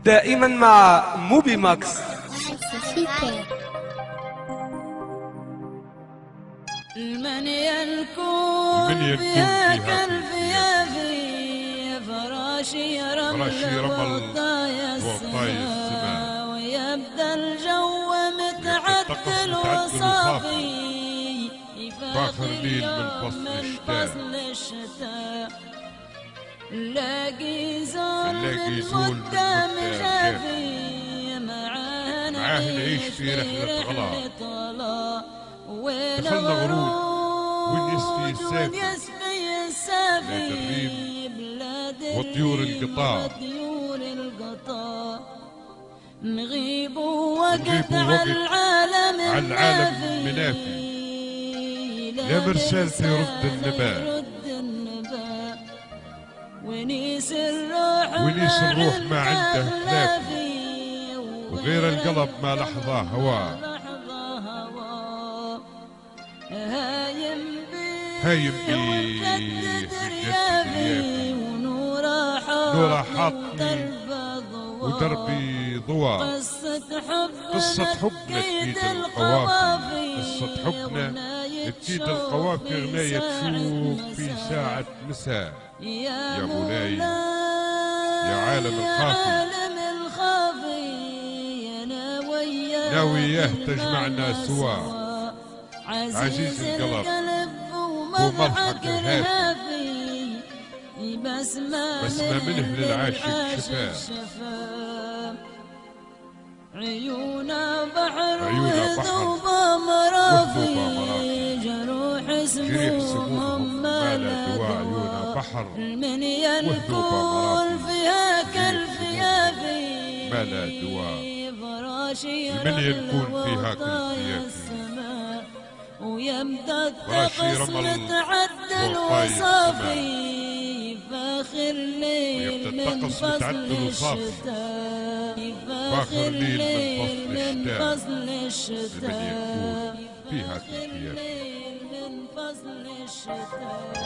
دائما مع موبي ماكس. من ينكون فيها كالفيافي فراشي رمل وطاي السماء ويبدا الجو متعدل وصافي فاخر ليل من فصل الشتاء نلاقي زول قدام جافي معاه نعيش في رحلة غلا دخلنا غروب ونسفي السافي بلاد وطيور القطاع نغيب وقت على العالم منافي لا مرسال يرد النبات ونيس الروح ما عنده خلافي وغير القلب ما لحظة هواه هايم بي حجتي ونورا حاطني ودربي ضواء قصة حبنا تفيد القوافي قصة حبنا تفيد القوافي غناية تشوف في ساعة مساء يا مولاي يا عالم الخافي ناوياه تجمعنا سوا عزيز القلب هو ملحق الهافي بسمة منه للعاشق شفاء عيونا بحر وذوبا مرافي جروح سمومهم ما لا دواء عيونا بحر من ينكون فيها كالفيافي ما لا دواء من ينكون فيها كالفيافي ويبدا الطقس متعدل وصافي فاخر ليل من فصل الشتاء فاخر ليل من فصل الشتاء فيها كالفيافي من فصل الشتاء